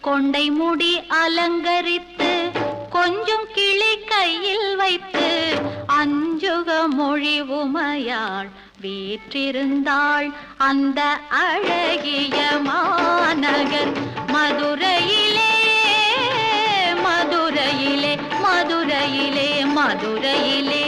கொண்டை முடி அலங்கரித்து கொஞ்சம் கிளி கையில் வைத்து அஞ்சுக மொழி உமையாள் வீற்றிருந்தாள் அந்த அழகிய மாநகர் மதுரையிலே மதுரையிலே மதுரையிலே மதுரையிலே